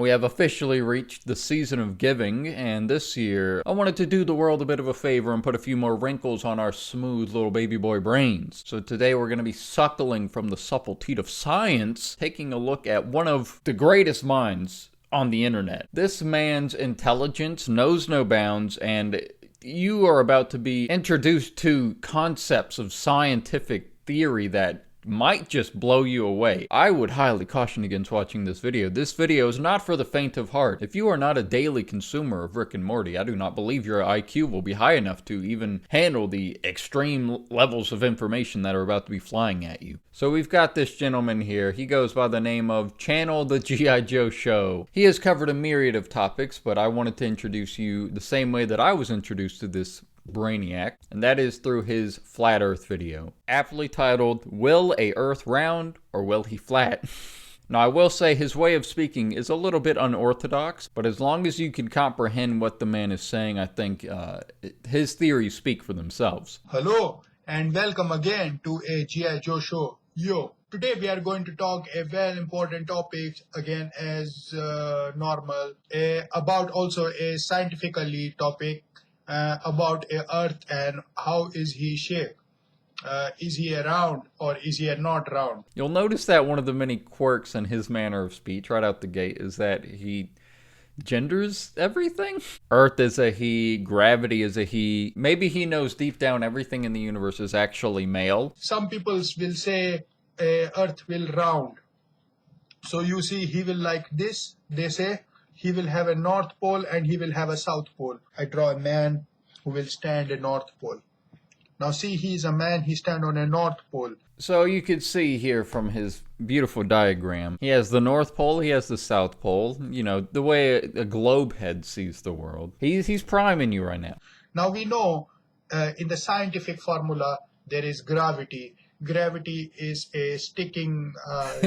We have officially reached the season of giving, and this year, I wanted to do the world a bit of a favor and put a few more wrinkles on our smooth little baby boy brains. So today we're going to be suckling from the supple teat of science, taking a look at one of the greatest minds on the internet. This man's intelligence knows no bounds, and you are about to be introduced to concepts of scientific theory that might just blow you away. I would highly caution against watching this video. This video is not for the faint of heart. If you are not a daily consumer of Rick and Morty, I do not believe your IQ will be high enough to even handle the extreme levels of information that are about to be flying at you. So we've got this gentleman here. He goes by the name of Channel the G.I. Joe Show. He has covered a myriad of topics, but I wanted to introduce you the same way that I was introduced to this brainiac, and that is through his flat earth video, aptly titled, Will a Earth Round or Will He Flat? Now I will say his way of speaking is a little bit unorthodox, but as long as you can comprehend what the man is saying, I think his theories speak for themselves. Hello and welcome again to a G.I. Joe show. Yo, today we are going to talk a very important topic again as normal, about also a scientifically topic about Earth and how is he shaped. Is he a round or is he a not round? You'll notice that one of the many quirks in his manner of speech right out the gate is that he genders everything. Earth is a he, gravity is a he. Maybe he knows deep down everything in the universe is actually male. Some people will say Earth will round. So you see he will like this, they say. He will have a North Pole and he will have a South Pole. I draw a man who will stand a North Pole. Now see, he's a man, he stand on a North Pole. So you could see here from his beautiful diagram, he has the North Pole, he has the South Pole, you know, the way a globe head sees the world. He's priming you right now. Now we know in the scientific formula there is gravity. Gravity is a sticking,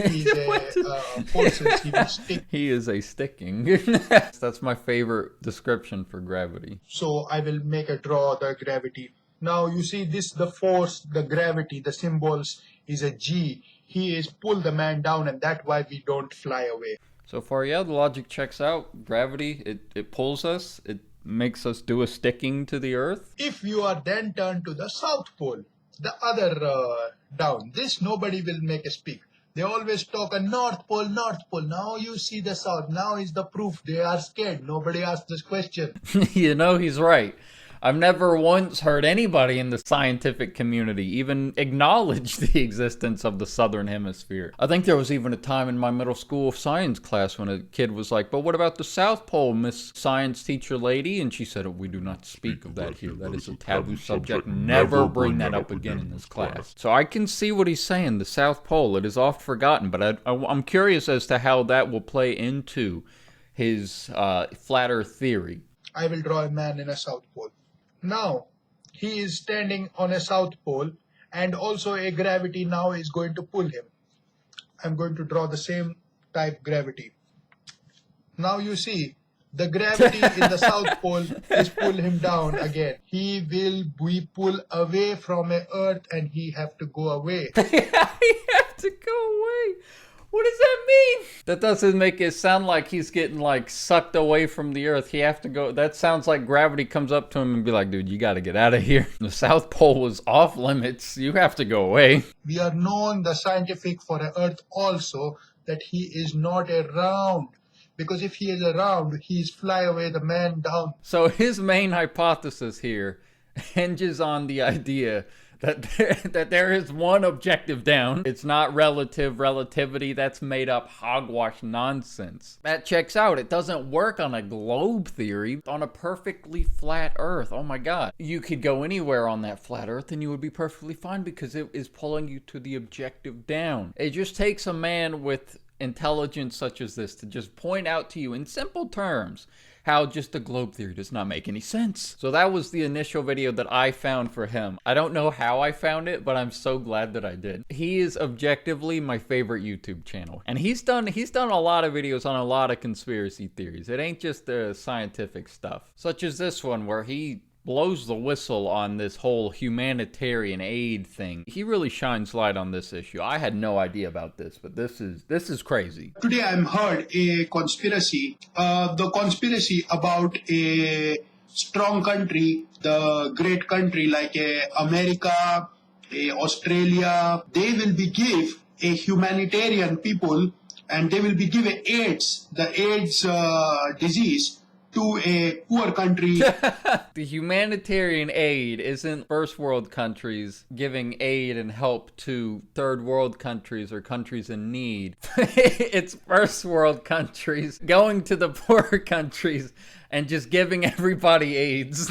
he's a forces, he will stick. He is a sticking. That's my favorite description for gravity. So I will make a draw the gravity. Now you see this, the force, the gravity, the symbols is a G. He is pull the man down and that's why we don't fly away. So far, yeah, the logic checks out. Gravity, it pulls us. It makes us do a sticking to the earth. If you are then turned to the South Pole, the other down, this nobody will make a speak. They always talk a North Pole, North Pole. Now you see the South. Now is the proof. They are scared. Nobody asked this question. You know, he's right. I've never once heard anybody in the scientific community even acknowledge the existence of the Southern Hemisphere. I think there was even a time in my middle school science class when a kid was like, but what about the South Pole, Miss Science Teacher Lady? And she said, oh, we do not speak of that here. That is a taboo subject. Never bring that up again in this class. So I can see what he's saying, the South Pole. It is oft forgotten, but I'm curious as to how that will play into his flat earth theory. I will draw a man in a South Pole. Now, he is standing on a South Pole and also a gravity now is going to pull him. I'm going to draw the same type gravity. Now you see, the gravity in the South Pole is pull him down again. He will be pulled away from a Earth and he have to go away. He have to go away. What does that mean? That doesn't make it sound like he's getting like sucked away from the earth. He have to go. That sounds like gravity comes up to him and be like, dude, you got to get out of here. The South Pole was off limits. You have to go away. We are known the scientific for a Earth also that he is not a round. Because if he is a round, he's fly away the man down. So his main hypothesis here hinges on the idea that there is one objective down. It's not relativity. That's made up hogwash nonsense. That checks out. It doesn't work on a globe theory. On a perfectly flat earth, oh my god. You could go anywhere on that flat earth and you would be perfectly fine because it is pulling you to the objective down. It just takes a man with intelligence such as this to just point out to you in simple terms how just the globe theory does not make any sense. So that was the initial video that I found for him. I don't know how I found it, but I'm so glad that I did. He is objectively my favorite YouTube channel. And he's done a lot of videos on a lot of conspiracy theories. It ain't just the scientific stuff. Such as this one where he blows the whistle on this whole humanitarian aid thing. He really shines light on this issue. I had no idea about this, but this is crazy. Today I'm heard a conspiracy, the conspiracy about a strong country, the great country like America, Australia. They will be give a humanitarian people, and they will be give the AIDS disease to a poor country. The humanitarian aid isn't first world countries giving aid and help to third world countries or countries in need. It's first world countries going to the poor countries and just giving everybody AIDS.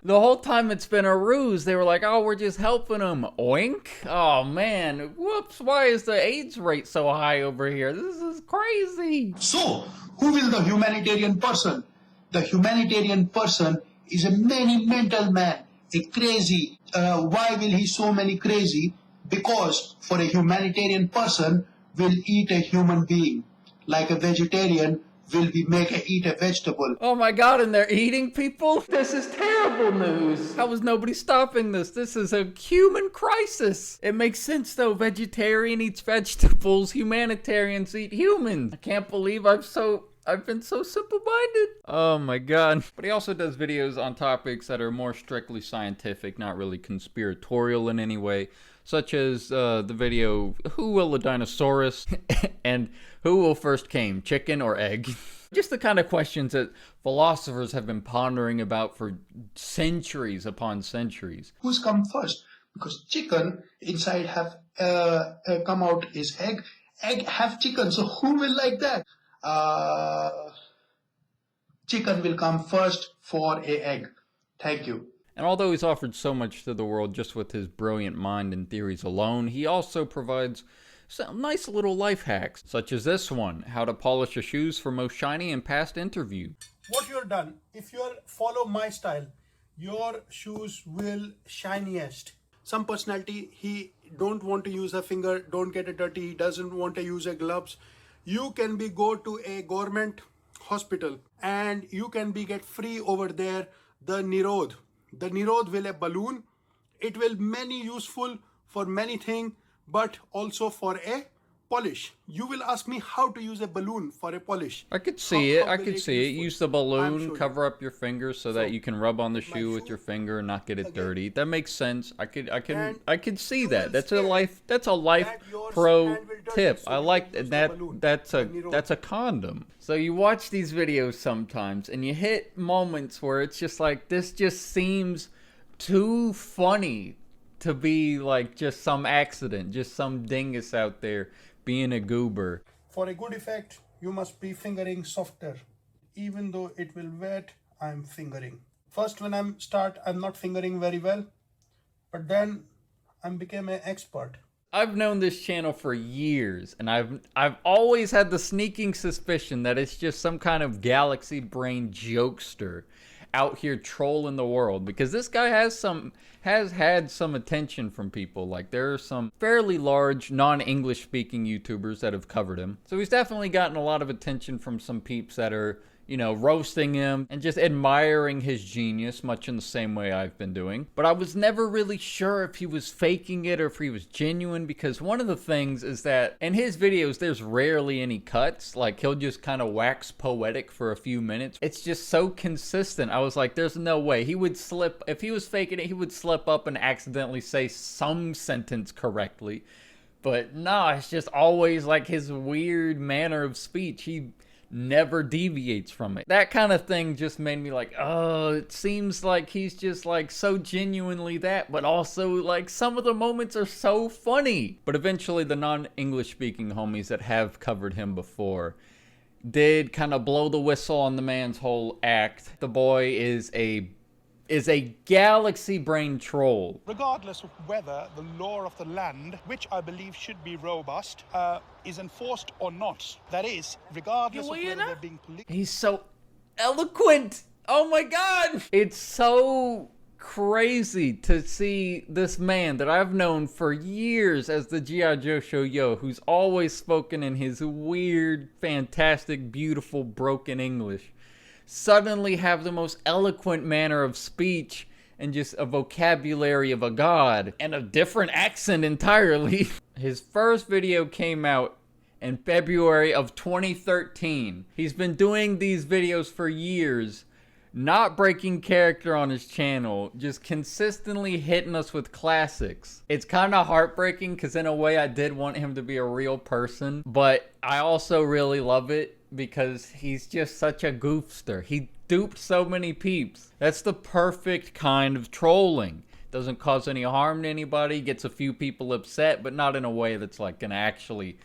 The whole time it's been a ruse. They were like, oh, we're just helping them. Oink. Oh, man. Whoops. Why is the AIDS rate so high over here? This is crazy. So, who will the humanitarian person? The humanitarian person is a many mental man, a crazy. Why will he so many crazy? Because for a humanitarian person will eat a human being, like a vegetarian will be eat a vegetable. Oh my god, and they're eating people? This is terrible news. How is nobody stopping this? This is a human crisis. It makes sense though. Vegetarian eats vegetables, humanitarians eat humans. I can't believe I've been so simple-minded. Oh my god. But he also does videos on topics that are more strictly scientific, not really conspiratorial in any way, such as the video, Who Will a Dinosaurus? And Who Will First Came, Chicken or Egg? Just the kind of questions that philosophers have been pondering about for centuries upon centuries. Who's come first? Because chicken inside have come out is egg. Egg have chicken, so who will like that? Chicken will come first for a egg. Thank you. And although he's offered so much to the world just with his brilliant mind and theories alone, he also provides some nice little life hacks, such as this one, how to polish your shoes for most shiny and past interview. What you're done, if you follow my style, your shoes will shiniest. Some personality, he don't want to use a finger, don't get it dirty, he doesn't want to use a gloves. You can go to a government hospital and you can get free over there the Nirod. The Nirod will a balloon. It will many useful for many things, but also for a polish. You will ask me how to use a balloon for a polish. I could see it. I could see it. Use the balloon, cover up your fingers so that you can rub on the shoe with your finger and not get it dirty. That makes sense. I could see that. That's a life pro tip. I like that. That's a condom. So you watch these videos sometimes and you hit moments where it's just like, this just seems too funny to be like just some accident, just some dingus out there being a goober. For a good effect, you must be fingering softer. Even though it will wet, I'm fingering. First when I'm not fingering very well, but then I became an expert. I've known this channel for years, and I've always had the sneaking suspicion that it's just some kind of galaxy brain jokester out here trolling the world, because this guy has had some attention from people. Like, there are some fairly large non-English speaking YouTubers that have covered him. So he's definitely gotten a lot of attention from some peeps that are, you know, roasting him and just admiring his genius, much in the same way I've been doing. But I was never really sure if he was faking it or if he was genuine, because one of the things is that in his videos, there's rarely any cuts. Like, he'll just kind of wax poetic for a few minutes. It's just so consistent. I was like, there's no way. He would slip, if he was faking it, he would slip up and accidentally say some sentence correctly. But no, it's just always like his weird manner of speech. He never deviates from it. That kind of thing just made me like, oh, it seems like he's just like so genuinely that, but also like some of the moments are so funny. But eventually the non-English speaking homies that have covered him before did kind of blow the whistle on the man's whole act. The boy is a galaxy brain troll. Regardless of whether the law of the land, which I believe should be robust, is enforced or not. That is, regardless of whether they're being political. He's so eloquent. Oh my god. It's so crazy to see this man that I've known for years as the G.I. Joe Show Yo, who's always spoken in his weird, fantastic, beautiful, broken English, suddenly have the most eloquent manner of speech and just a vocabulary of a god and a different accent entirely. His first video came out in February of 2013. He's been doing these videos for years, not breaking character on his channel, just consistently hitting us with classics. It's kind of heartbreaking because in a way I did want him to be a real person, but I also really love it because he's just such a goofster. He duped so many peeps. That's the perfect kind of trolling. Doesn't cause any harm to anybody, gets a few people upset, but not in a way that's like gonna actually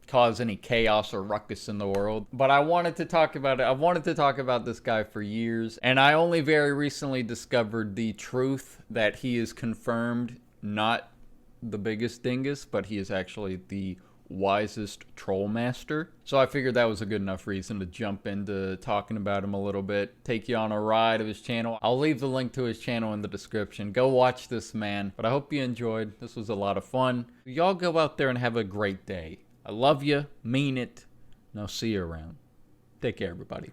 cause any chaos or ruckus in the world. But I wanted to talk about it. I wanted to talk about this guy for years, and I only very recently discovered the truth that he is confirmed not the biggest dingus, but he is actually the wisest troll master. So I figured that was a good enough reason to jump into talking about him a little bit, take you on a ride of his channel. I'll leave the link to his channel in the description. Go watch this man. But I hope you enjoyed. This was a lot of fun. Y'all go out there and have a great day. I love you, mean it, and I'll see you around. Take care, everybody.